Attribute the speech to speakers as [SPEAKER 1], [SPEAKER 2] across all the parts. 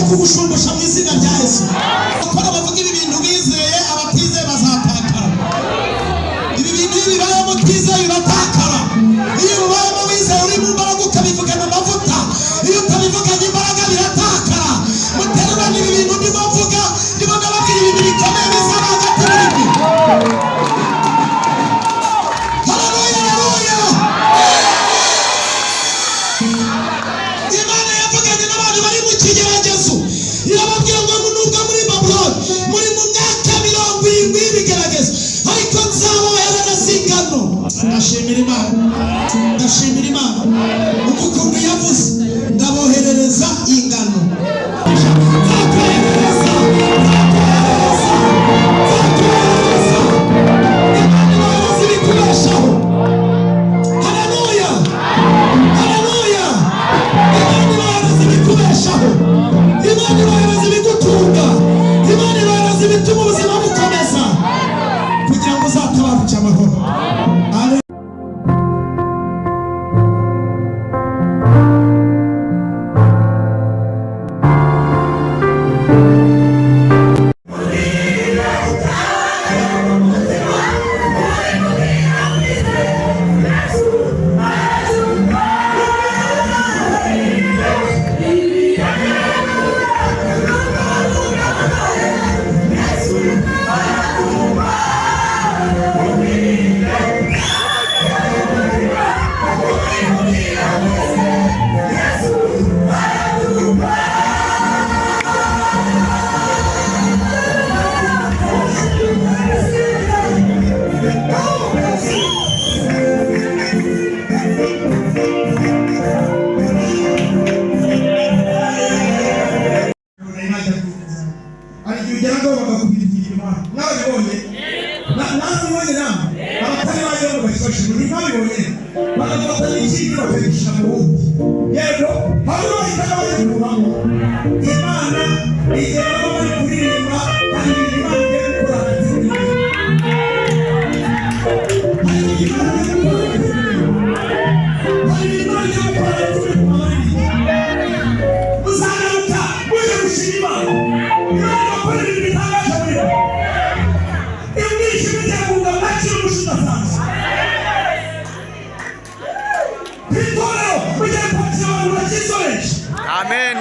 [SPEAKER 1] kugushumbusha mu izina rya Yesu. Akora bavuga ibi bintu bizeye, abatize bazatakara. Ibi bintu bibaye mutize biratakara. Iyo ubaye mu bizeye uri mu mbaraga ukabivugana amavuta, iyo utabivuganye imbaraga biratakara. Muterura ibi bintu ndimo mvuga, ndimo ndababwira ibintu bikomeye bizaba hagati muri mwe. Haleluya, haleluya. Imana yavuganye n'abantu bari mu kigeragezo, irababwira ngo nubwo muri Babuloni muri mu myaka 70 y'ibigeragezo, ariko nzaboherereza ingano. Ndashimira Imana, ndashimira Imana ukuntu yavuze, ndaboherereza ingano.
[SPEAKER 2] Amen.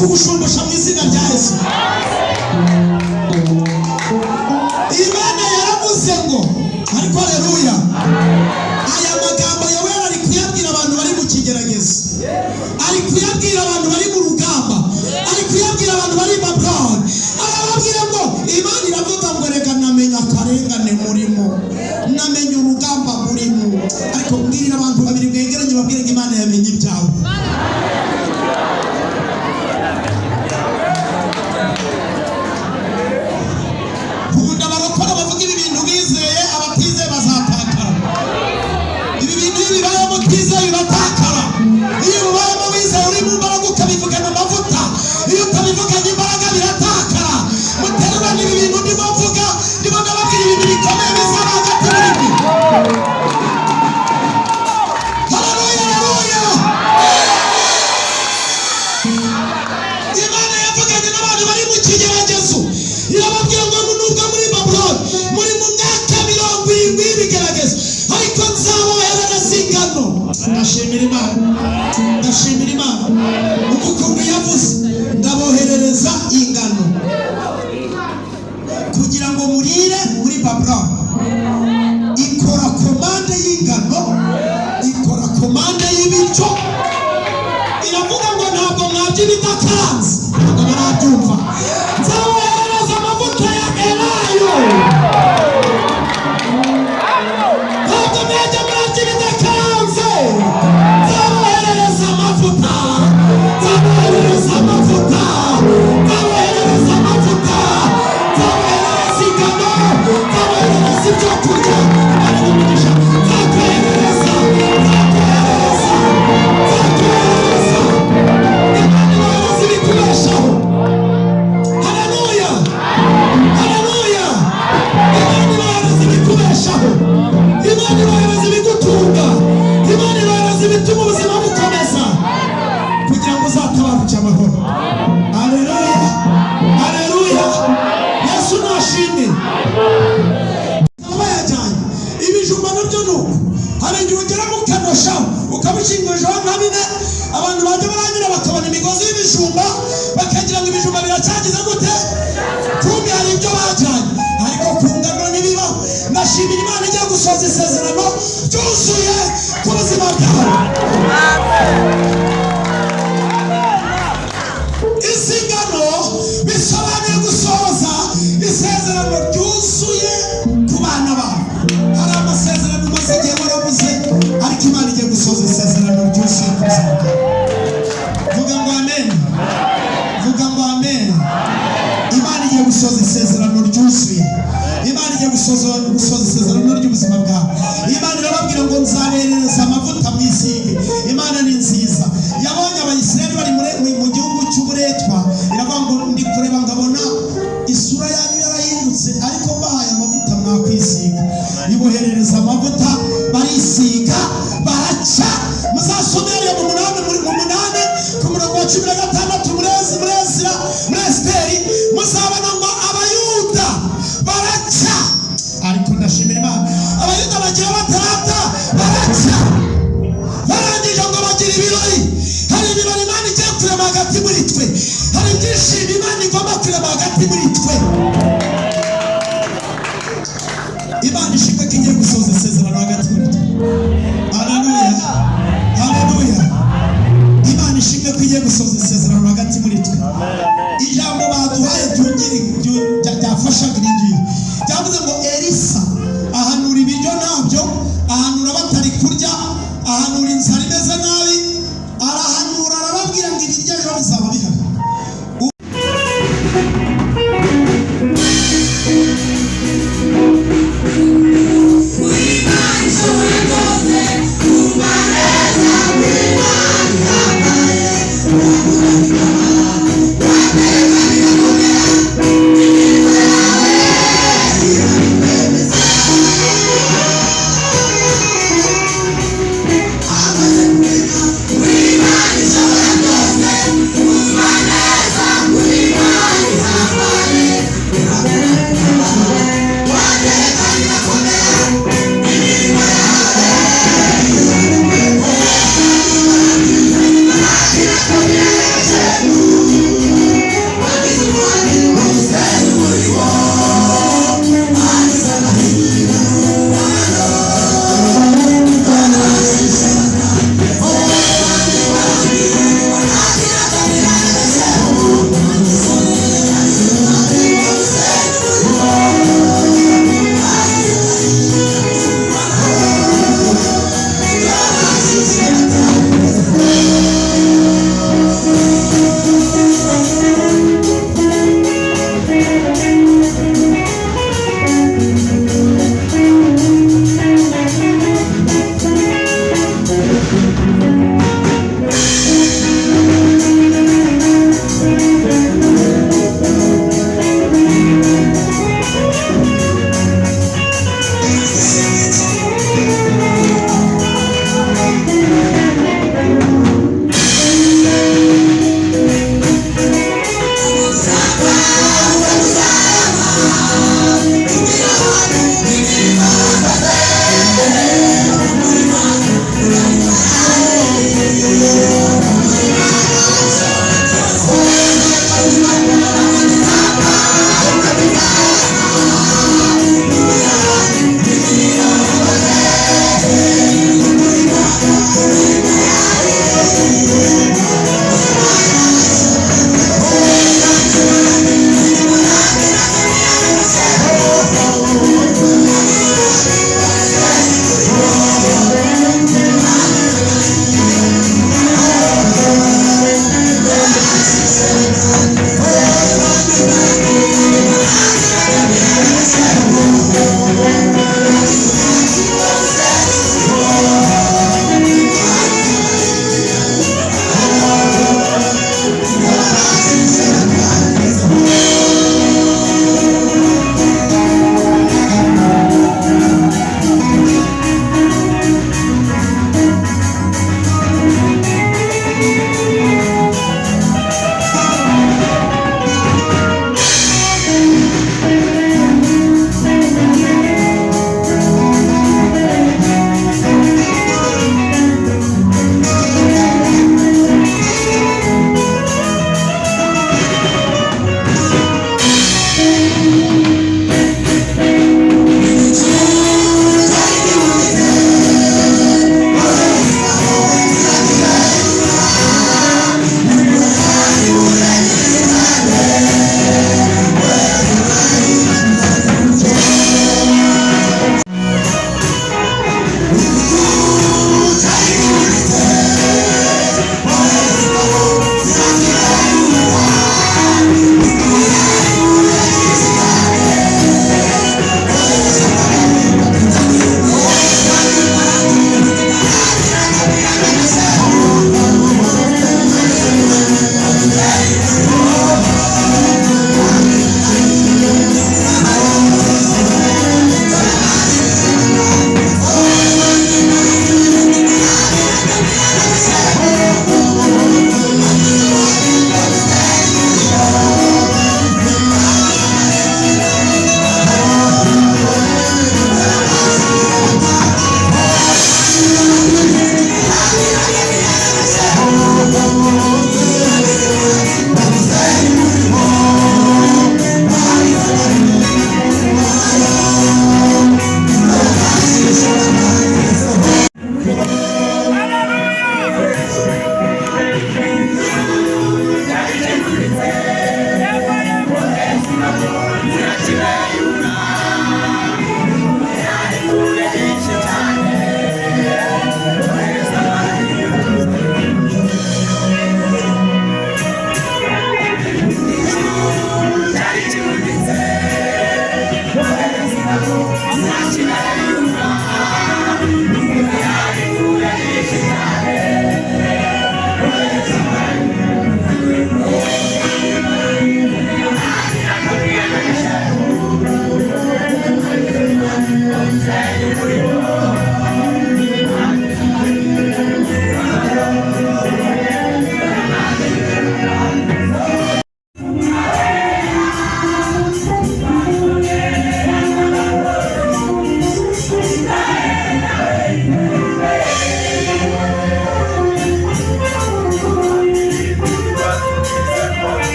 [SPEAKER 1] Kugushumbusha mu izina rya Yesu. Imana yaravuze ngo, ariko haleluya, aya magambo yawe ari kuyabwira abantu bari mu kigeragezo, ari kuyabwira abantu bari mu rugamba, ari kuyabwira abantu bari mu Babuloni. Arababwira ngo Imana iravuga ngo reka namenya akarengane murimo, namenya urugamba murimo. Ariko mbwirira abantu babiri mwegeranye babwire ngo Imana yamenye ibyawe. babura ikora komande y'ingano, ikora komande y'ibiryo, iravuga ngo ntabwo mwabya ibidakaranze, ntabwo barabyumva, nzaboherereza amavuta ya elayo, ntabwo mwajya mwabya ibidakaranze, nzaboherereza amavuta, nzaboherereza amavuta, nzaboherereza amavuta, nzaboherereza ingano, nzaboherereza ibyo kurya, umugisha, nzakoherereza, nzakoherereza, nzakoherereza, Imana ibahereza ibikubeshaho. Haleluya, haleluya, Imana ibahereza ibikubeshaho, Imana ibahereza ibigutunga, Imana ibahereza ibituma ubuzima bukomeza kugira ngo uzatabaruke amahoro. Haleluya, haleluya, Yesu nashimwe. Abayajyanye ibijumba nabyo nuko hari igihe ugera mu kanosha ukabishingijeho nka bine, abantu bajya baranyura bakabona imigozi y'ibijumba bakagira ngo ibijumba biracyagize gute, kumbe hari ibyo bajyanye, ariko ku ngano ntibibaho. Ndashimira Imana igiye gusoza isezerano ryuzuye ku buzima bwawe. Izi ngano bisobanuye gusoza isezerano ryuzuye ku bana bawe. Hari amasezerano umaze igihe warabuze, ariko Imana igiye gusoza isezerano ryuzuye ku buzima bwawe. Vuga ngo amen, vuga ngo amen. Imana igiye gusoza isezerano ryuzuye, Imana igiye gusoza isezerano ry'ubuzima bwawe. Imana irababwira ngo nzaberereza amavuta mw'isige. Imana ni nziza. Yabonye Abayisiraheli bari mu gihugu cy'uburetwa, iravuga ngo ndi kureba ngabona isura yanyu yarahindutse, ariko mbahaye amavuta mwakwisiga. Iboherere